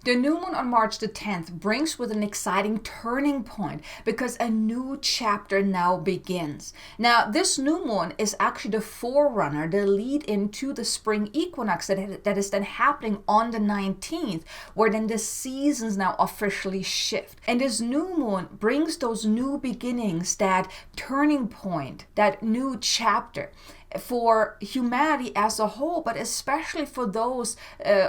The new moon on March the 10th brings with an exciting turning point because a new chapter now begins. Now, this new moon is actually the forerunner, the lead into the spring equinox that is then happening on the 19th, where then the seasons now officially shift. And this new moon brings those new beginnings, that turning point, that new chapter for humanity as a whole, but especially for those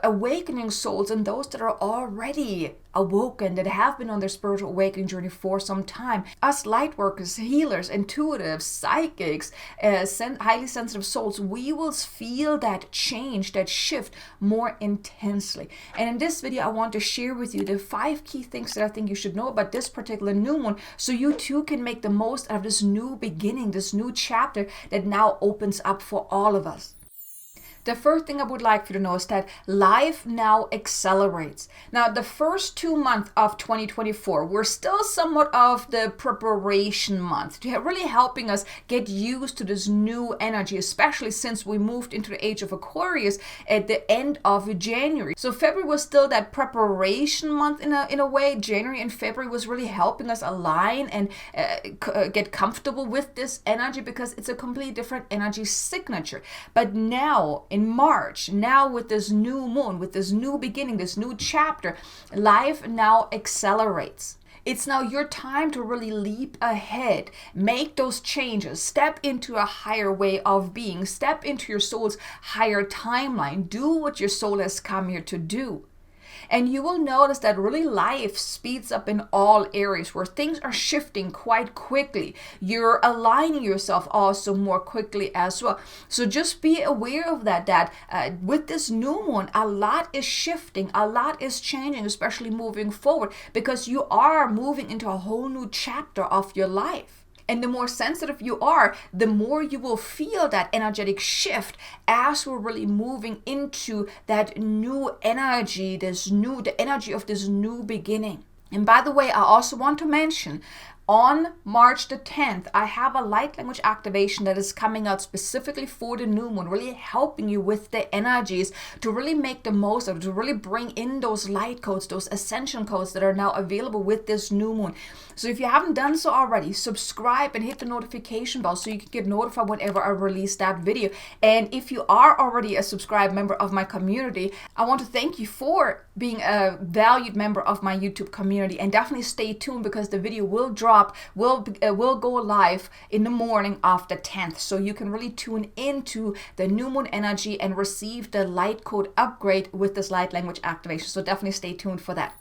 awakening souls and those that are already awoken, that have been on their spiritual awakening journey for some time. Us light workers, healers, intuitives, psychics, highly sensitive souls, we will feel that change, that shift more intensely. And in this video, I want to share with you the 5 key things that I think you should know about this particular new moon, so you too can make the most out of this new beginning, this new chapter that now opens up for all of us. The first thing I would like for you to know is that life now accelerates. Now, the first 2 months of 2024, we're still somewhat of the preparation month, really helping us get used to this new energy, especially since we moved into the age of Aquarius at the end of January. So February was still that preparation month in a way. January and February was really helping us align and get comfortable with this energy, because it's a completely different energy signature. But now, in March, now with this new moon, with this new beginning, this new chapter, life now accelerates. It's now your time to really leap ahead, make those changes, step into a higher way of being, step into your soul's higher timeline, do what your soul has come here to do. And you will notice that really life speeds up in all areas, where things are shifting quite quickly. You're aligning yourself also more quickly as well. So just be aware of that with this new moon, a lot is shifting, a lot is changing, especially moving forward, because you are moving into a whole new chapter of your life. And the more sensitive you are, the more you will feel that energetic shift as we're really moving into that new energy, the energy of this new beginning. And by the way, I also want to mention, on March the 10th, I have a light language activation that is coming out specifically for the new moon, really helping you with the energies to really make the most of it, to really bring in those light codes, those ascension codes that are now available with this new moon. So if you haven't done so already, subscribe and hit the notification bell so you can get notified whenever I release that video. And if you are already a subscribed member of my community, I want to thank you for being a valued member of my YouTube community, and definitely stay tuned, because the video will will go live in the morning of the 10th, so you can really tune into the new moon energy and receive the light code upgrade with this light language activation. So definitely stay tuned for that.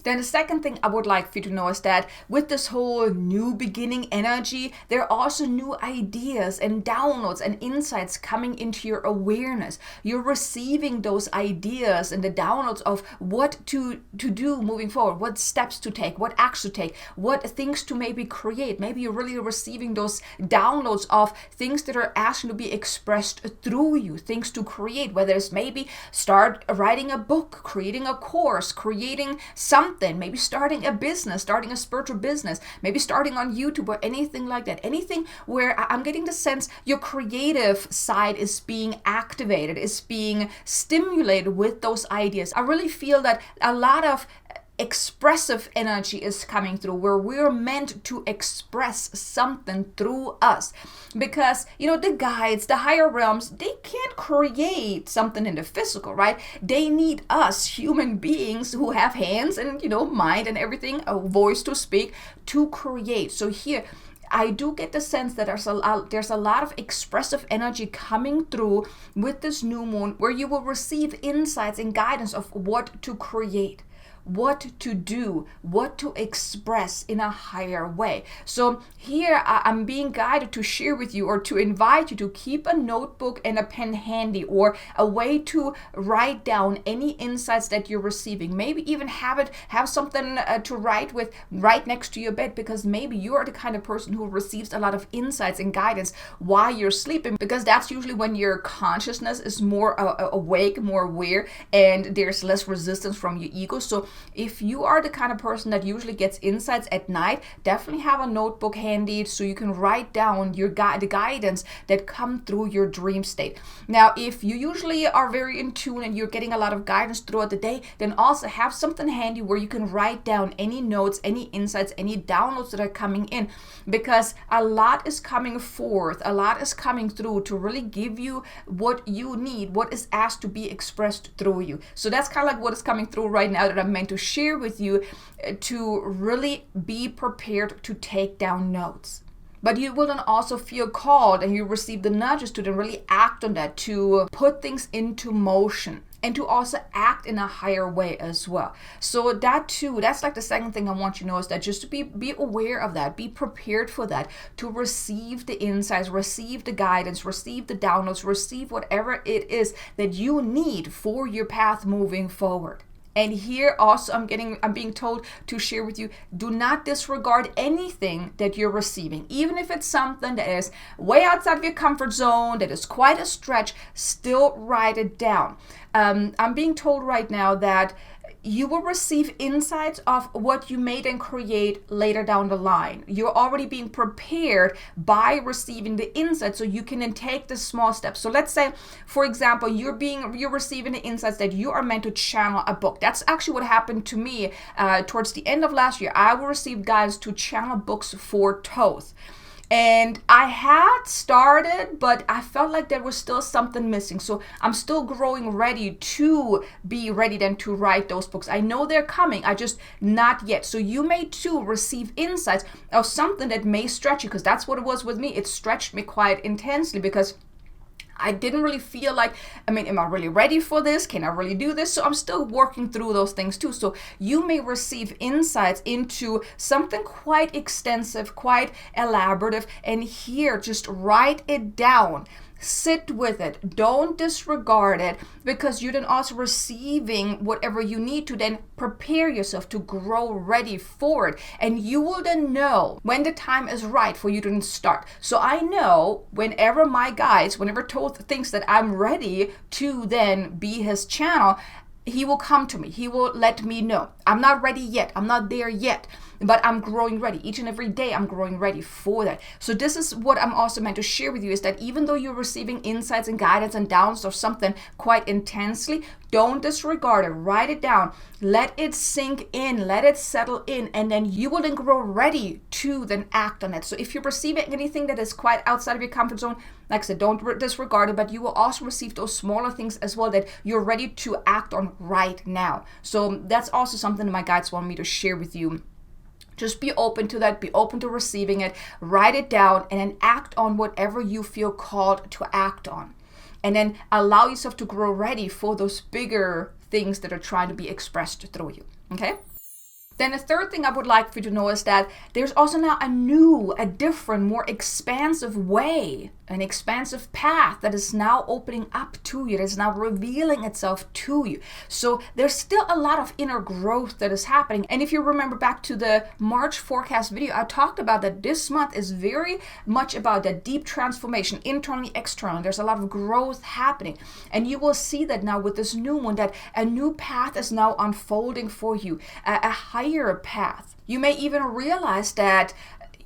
Then the second thing I would like for you to know is that with this whole new beginning energy, there are also new ideas and downloads and insights coming into your awareness. You're receiving those ideas and the downloads of what to do moving forward, what steps to take, what acts to take, what things to maybe create. Maybe you're really receiving those downloads of things that are asking to be expressed through you, things to create, whether it's maybe start writing a book, creating a course, creating something, maybe starting a business, starting a spiritual business, maybe starting on YouTube or anything like that. Anything where I'm getting the sense your creative side is being activated, is being stimulated with those ideas. I really feel that a lot of expressive energy is coming through, where we're meant to express something through us, because the guides, the higher realms, they can't create something in the physical, right? They need us human beings who have hands and mind and everything, a voice to speak, to create. So here I do get the sense that there's a lot of expressive energy coming through with this new moon, where you will receive insights and guidance of what to create, what to do, what to express in a higher way. So here I'm being guided to share with you, or to invite you to keep a notebook and a pen handy, or a way to write down any insights that you're receiving. Maybe even have something to write with right next to your bed, because maybe you're the kind of person who receives a lot of insights and guidance while you're sleeping, because that's usually when your consciousness is more awake, more aware, and there's less resistance from your ego. So So if you are the kind of person that usually gets insights at night, definitely have a notebook handy so you can write down the guidance that come through your dream state. Now, if you usually are very in tune and you're getting a lot of guidance throughout the day, then also have something handy where you can write down any notes, any insights, any downloads that are coming in, because a lot is coming forth, a lot is coming through to really give you what you need, what is asked to be expressed through you. So that's kind of like what is coming through right now that I'm meant to share with you, to really be prepared to take down notes. But you will then also feel called, and you receive the nudges to then really act on that, to put things into motion, and to also act in a higher way as well. So that too, that's like the second thing I want you to know, is that just to be aware of that, be prepared for that, to receive the insights, receive the guidance, receive the downloads, receive whatever it is that you need for your path moving forward. And here also I'm being told to share with you, do not disregard anything that you're receiving. Even if it's something that is way outside of your comfort zone, that is quite a stretch, still write it down. I'm being told right now that you will receive insights of what you may then create later down the line. You're already being prepared by receiving the insights, so you can then take the small steps. So let's say, for example, you're receiving the insights that you are meant to channel a book. That's actually what happened to me towards the end of last year. I will receive guides to channel books for Thoth. And I had started, but I felt like there was still something missing. So I'm still growing ready to be ready then to write those books. I know they're coming, I just not yet. So you may too receive insights of something that may stretch you, because that's what it was with me. It stretched me quite intensely, because I didn't really feel like, am I really ready for this? Can I really do this? So I'm still working through those things too. So you may receive insights into something quite extensive, quite elaborative. And here, just write it down. Sit with it. Don't disregard it, because you're then also receiving whatever you need to then prepare yourself to grow ready for it. And you will then know when the time is right for you to then start. So I know whenever Thoth thinks that I'm ready to then be his channel, he will come to me. He will let me know. I'm not ready yet. I'm not there yet. But I'm growing ready. Each and every day I'm growing ready for that. So this is what I'm also meant to share with you, is that even though you're receiving insights and guidance and downloads of something quite intensely, don't disregard it. Write it down. Let it sink in. Let it settle in. And then you will then grow ready to then act on it. So if you're receiving anything that is quite outside of your comfort zone, like I said, don't disregard it, but you will also receive those smaller things as well that you're ready to act on right now. So that's also something that my guides want me to share with you. Just be open to that, be open to receiving it, write it down, and then act on whatever you feel called to act on. And then allow yourself to grow ready for those bigger things that are trying to be expressed through you, okay? Then the third thing I would like for you to know is that there's also now a different, more expansive way, an expansive path that is now opening up to you, that is now revealing itself to you. So there's still a lot of inner growth that is happening. And if you remember back to the March forecast video, I talked about that this month is very much about that deep transformation, internally, externally. There's a lot of growth happening. And you will see that now with this new one, that a new path is now unfolding for you, a higher path. You may even realize that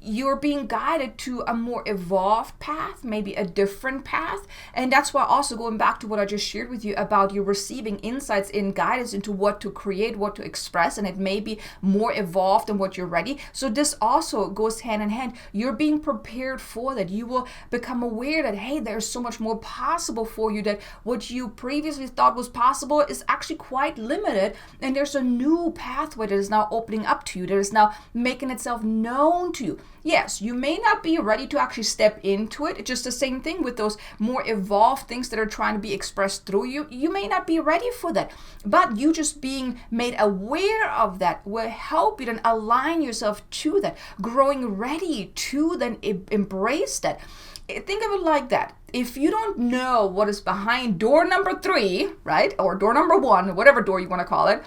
you're being guided to a more evolved path, maybe a different path. And that's why also going back to what I just shared with you about you receiving insights and guidance into what to create, what to express, and it may be more evolved than what you're ready. So this also goes hand in hand. You're being prepared for that. You will become aware that, hey, there's so much more possible for you, that what you previously thought was possible is actually quite limited. And there's a new pathway that is now opening up to you, that is now making itself known to you. Yes, you may not be ready to actually step into it. It's just the same thing with those more evolved things that are trying to be expressed through you. You may not be ready for that, but you just being made aware of that will help you then align yourself to that, growing ready to then embrace that. Think of it like that. If you don't know what is behind door number 3, right, or door number 1, whatever door you want to call it,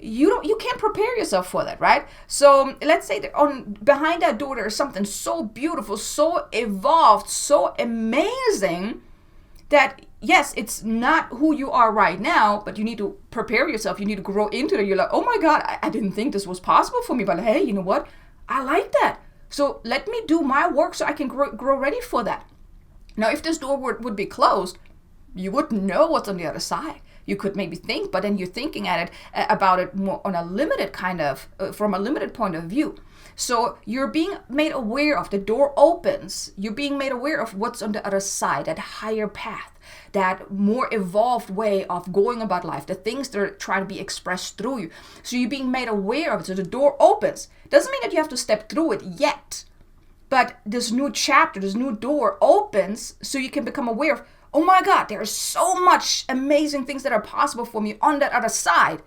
you can't prepare yourself for that, right? So let's say that behind that door there is something so beautiful, so evolved, so amazing that yes, it's not who you are right now, but you need to prepare yourself. You need to grow into it. You're like, oh my God, I didn't think this was possible for me. But hey, you know what? I like that. So let me do my work so I can grow ready for that. Now, if this door would be closed, you wouldn't know what's on the other side. You could maybe think, but then you're thinking about it more on a limited from a limited point of view. So you're being made aware of, the door opens, you're being made aware of what's on the other side, that higher path, that more evolved way of going about life, the things that are trying to be expressed through you. So you're being made aware of it. So the door opens. Doesn't mean that you have to step through it yet, but this new chapter, this new door opens so you can become aware of, oh my God, there are so much amazing things that are possible for me on that other side.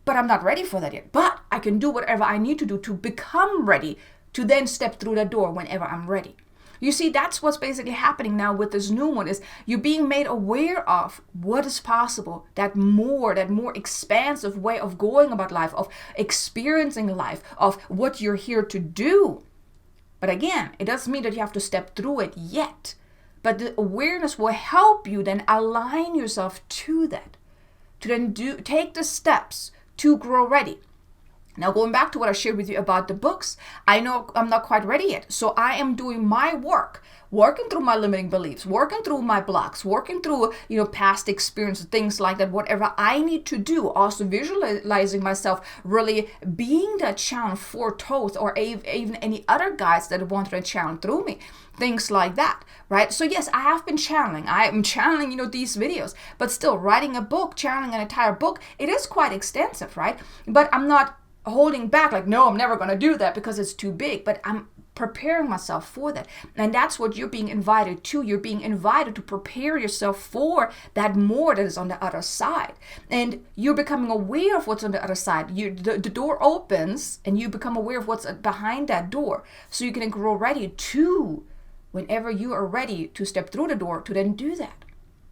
But I'm not ready for that yet. But I can do whatever I need to do to become ready to then step through that door whenever I'm ready. You see, that's what's basically happening now with this new one, is you're being made aware of what is possible, that more expansive way of going about life, of experiencing life, of what you're here to do. But again, it doesn't mean that you have to step through it yet. But the awareness will help you then align yourself to that, to then take the steps to grow ready. Now, going back to what I shared with you about the books, I know I'm not quite ready yet. So I am doing my work, working through my limiting beliefs, working through my blocks, working through, past experiences, things like that, whatever I need to do. Also visualizing myself really being that channel for Thoth, or even any other guides that want to channel through me. Things like that, right? So yes, I have been channeling. I am channeling, these videos, but still writing a book, channeling an entire book, it is quite extensive, right? But I'm not holding back like, no, I'm never going to do that because it's too big, but I'm preparing myself for that. And that's what you're being invited to. You're being invited to prepare yourself for that more that is on the other side. And you're becoming aware of what's on the other side. The door opens and you become aware of what's behind that door. So you can grow ready to, whenever you are ready to step through the door, to then do that.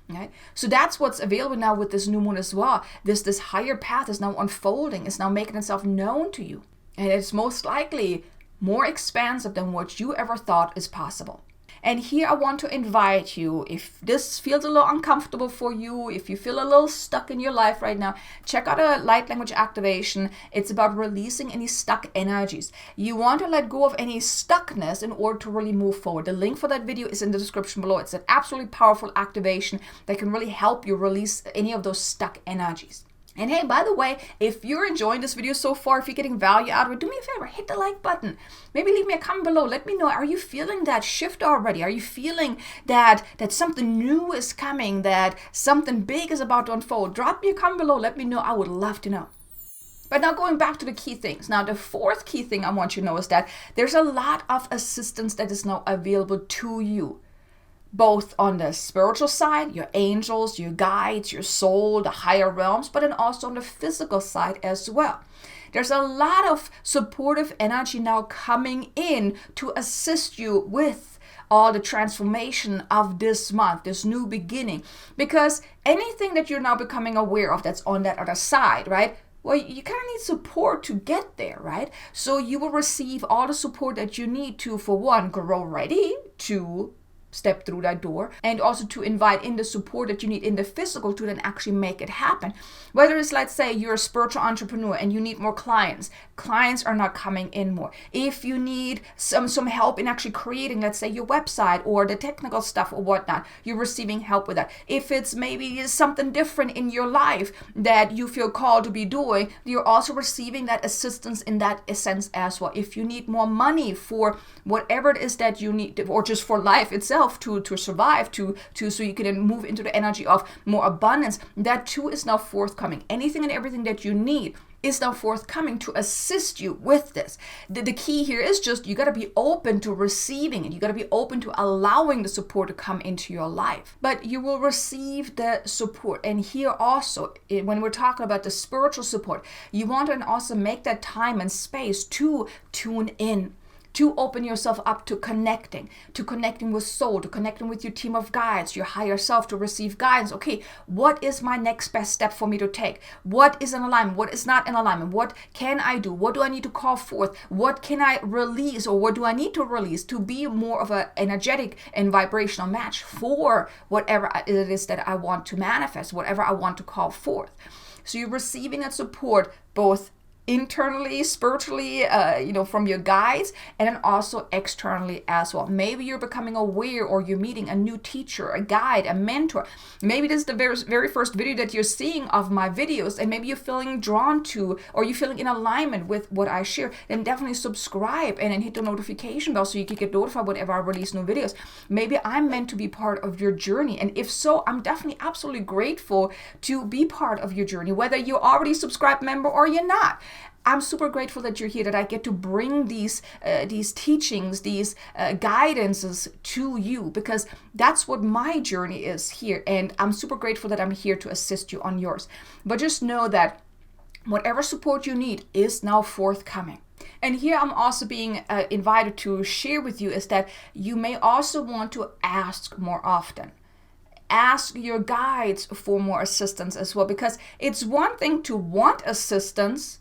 Right? So that's what's available now with this new moon as well. This higher path is now unfolding. It's now making itself known to you. And it's most likely more expansive than what you ever thought is possible. And here I want to invite you, if this feels a little uncomfortable for you, if you feel a little stuck in your life right now, check out a light language activation. It's about releasing any stuck energies. You want to let go of any stuckness in order to really move forward. The link for that video is in the description below. It's an absolutely powerful activation that can really help you release any of those stuck energies. And hey, by the way, if you're enjoying this video so far, if you're getting value out of it, do me a favor, hit the like button. Maybe leave me a comment below. Let me know, are you feeling that shift already? Are you feeling that something new is coming, that something big is about to unfold? Drop me a comment below. Let me know. I would love to know. But now going back to the key things. Now, the fourth key thing I want you to know is that there's a lot of assistance that is now available to you. Both on the spiritual side, your angels, your guides, your soul, the higher realms, but then also on the physical side as well. There's a lot of supportive energy now coming in to assist you with all the transformation of this month, this new beginning. Because anything that you're now becoming aware of that's on that other side, right? Well, you kind of need support to get there, right? So you will receive all the support that you need to, for one, grow ready, to step through that door, and also to invite in the support that you need in the physical to then actually make it happen. Whether it's, let's say, you're a spiritual entrepreneur and you need more clients are not coming in more. If you need some help in actually creating, let's say, your website or the technical stuff or whatnot, you're receiving help with that. If it's maybe something different in your life that you feel called to be doing, you're also receiving that assistance in that sense as well. If you need more money for whatever it is that you need, or just for life itself, to survive, so you can then move into the energy of more abundance, that too is now forthcoming. Anything and everything that you need is now forthcoming to assist you with this. The key here is just, you got to be open to receiving it. You got to be open to allowing the support to come into your life. But you will receive the support. And here also, when we're talking about the spiritual support, you want to also make that time and space to tune in to open yourself up to connecting with soul, to connecting with your team of guides, your higher self, to receive guidance. Okay, what is my next best step for me to take? What is in alignment? What is not in alignment? What can I do? What do I need to call forth? What can I release, or what do I need to release to be more of an energetic and vibrational match for whatever it is that I want to manifest, whatever I want to call forth? So you're receiving that support both internally, spiritually, from your guides, and then also externally as well. Maybe you're becoming aware, or you're meeting a new teacher, a guide, a mentor. Maybe this is the very first video that you're seeing of my videos, and maybe you're feeling drawn to, or you're feeling in alignment with what I share. Then definitely subscribe and then hit the notification bell so you can get notified whenever I release new videos. Maybe I'm meant to be part of your journey, and if so, I'm definitely absolutely grateful to be part of your journey, whether you're already a subscribed member or you're not. I'm super grateful that you're here, that I get to bring these teachings, these guidances to you, because that's what my journey is here. And I'm super grateful that I'm here to assist you on yours. But just know that whatever support you need is now forthcoming. And here I'm also being invited to share with you is that you may also want to ask more often. Ask your guides for more assistance as well, because it's one thing to want assistance,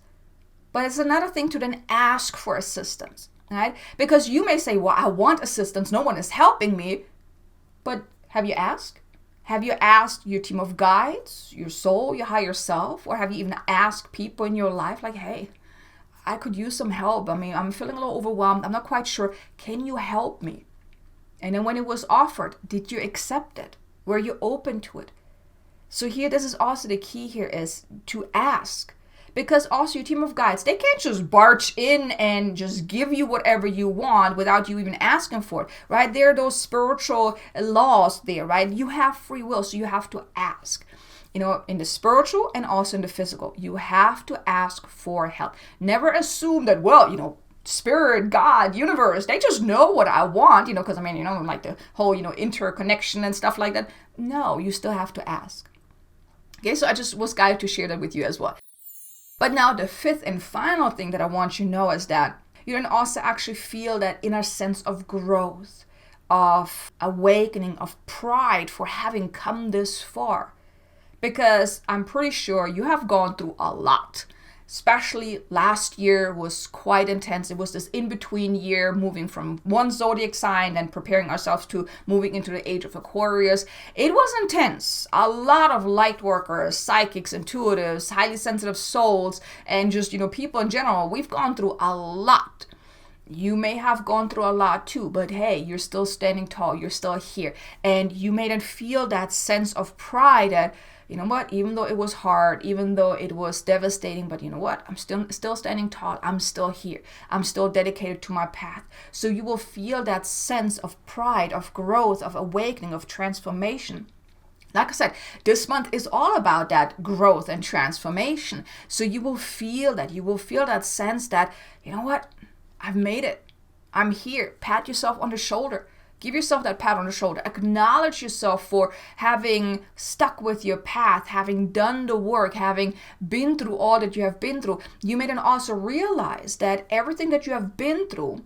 but it's another thing to then ask for assistance, right? Because you may say, well, I want assistance. No one is helping me. But have you asked? Have you asked your team of guides, your soul, your higher self? Or have you even asked people in your life like, hey, I could use some help. I mean, I'm feeling a little overwhelmed. I'm not quite sure. Can you help me? And then when it was offered, did you accept it? Were you open to it? So here, this is also the key here, is to ask. Because also your team of guides, they can't just barge in and just give you whatever you want without you even asking for it, right? There are those spiritual laws there, right? You have free will, so you have to ask. In the spiritual and also in the physical, you have to ask for help. Never assume that, spirit, God, universe, they just know what I want, because like the whole, interconnection and stuff like that. No, you still have to ask. Okay, so I just was guided to share that with you as well. But now the fifth and final thing that I want you to know is that you then also actually feel that inner sense of growth, of awakening, of pride for having come this far. Because I'm pretty sure you have gone through a lot. Especially last year was quite intense. It was this in-between year, moving from one zodiac sign and preparing ourselves to moving into the age of Aquarius. It was intense. A lot of light workers, psychics, intuitives, highly sensitive souls, and just, people in general. We've gone through a lot. You may have gone through a lot too, but hey, you're still standing tall. You're still here. And you may then feel that sense of pride that, you know what, even though it was hard, even though it was devastating, but you know what, I'm still standing tall. I'm still here. I'm still dedicated to my path. So you will feel that sense of pride, of growth, of awakening, of transformation. Like I said, this month is all about that growth and transformation. So you will feel that. You will feel that sense that, you know what, I've made it. I'm here. Pat yourself on the shoulder. Give yourself that pat on the shoulder. Acknowledge yourself for having stuck with your path, having done the work, having been through all that you have been through. You may then also realize that everything that you have been through,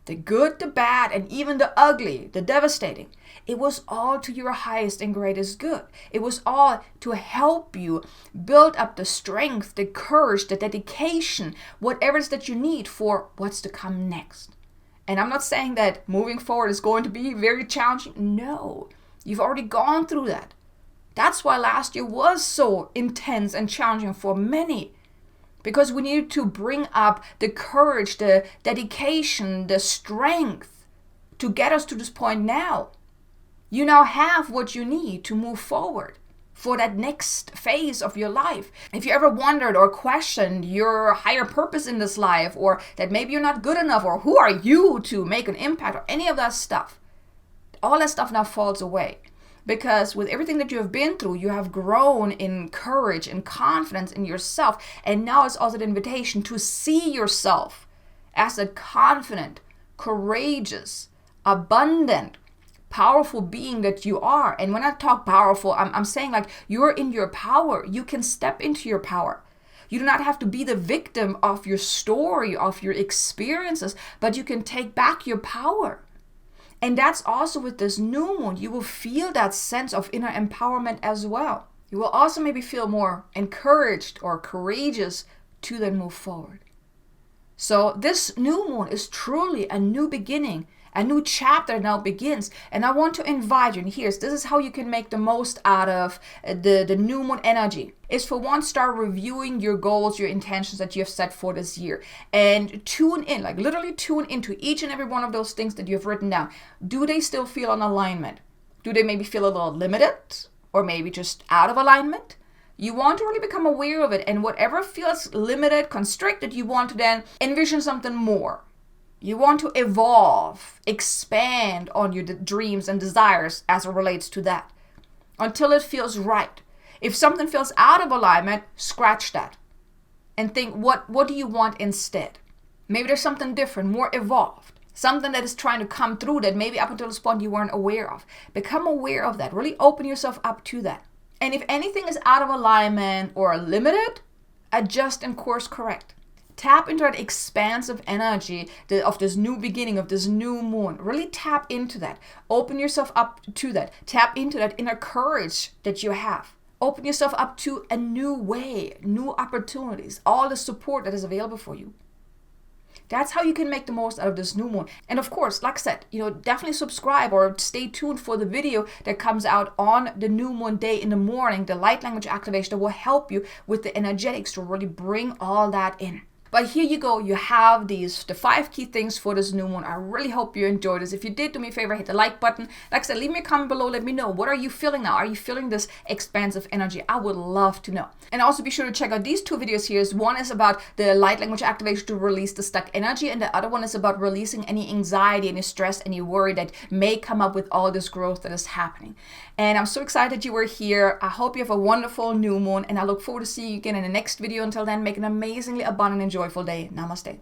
the good, the bad, and even the ugly, the devastating, it was all to your highest and greatest good. It was all to help you build up the strength, the courage, the dedication, whatever it is that you need for what's to come next. And I'm not saying that moving forward is going to be very challenging. No, you've already gone through that. That's why last year was so intense and challenging for many. Because we needed to bring up the courage, the dedication, the strength to get us to this point now. You now have what you need to move forward for that next phase of your life. If you ever wondered or questioned your higher purpose in this life, or that maybe you're not good enough, or who are you to make an impact, or any of that stuff, all that stuff now falls away. Because with everything that you have been through, you have grown in courage and confidence in yourself. And now it's also the invitation to see yourself as a confident, courageous, abundant, powerful being that you are. And when I talk powerful, I'm saying like you're in your power. You can step into your power. You do not have to be the victim of your story, of your experiences, but you can take back your power. And that's also with this new moon. You will feel that sense of inner empowerment as well. You will also maybe feel more encouraged or courageous to then move forward. So this new moon is truly a new beginning. A new chapter now begins, and I want to invite you, and this is how you can make the most out of the new moon energy, is for one, start reviewing your goals, your intentions that you have set for this year, and tune in, like literally tune into each and every one of those things that you've written down. Do they still feel in alignment? Do they maybe feel a little limited, or maybe just out of alignment? You want to really become aware of it, and whatever feels limited, constricted, you want to then envision something more. You want to evolve, expand on your dreams and desires as it relates to that until it feels right. If something feels out of alignment, scratch that and think, what do you want instead? Maybe there's something different, more evolved, something that is trying to come through that maybe up until this point you weren't aware of. Become aware of that. Really open yourself up to that. And if anything is out of alignment or limited, adjust and course correct. Tap into that expansive energy of this new beginning, of this new moon. Really tap into that. Open yourself up to that. Tap into that inner courage that you have. Open yourself up to a new way, new opportunities, all the support that is available for you. That's how you can make the most out of this new moon. And of course, like I said, definitely subscribe or stay tuned for the video that comes out on the new moon day in the morning, the light language activation that will help you with the energetics to really bring all that in. But here you go, you have the 5 key things for this new moon. I really hope you enjoyed this. If you did, do me a favor, hit the like button. Like I said, leave me a comment below, let me know. What are you feeling now? Are you feeling this expansive energy? I would love to know. And also be sure to check out these 2 videos here. One is about the light language activation to release the stuck energy, and the other one is about releasing any anxiety, any stress, any worry that may come up with all this growth that is happening. And I'm so excited you were here. I hope you have a wonderful new moon, and I look forward to seeing you again in the next video. Until then, make an amazingly abundant and joyful day. Namaste.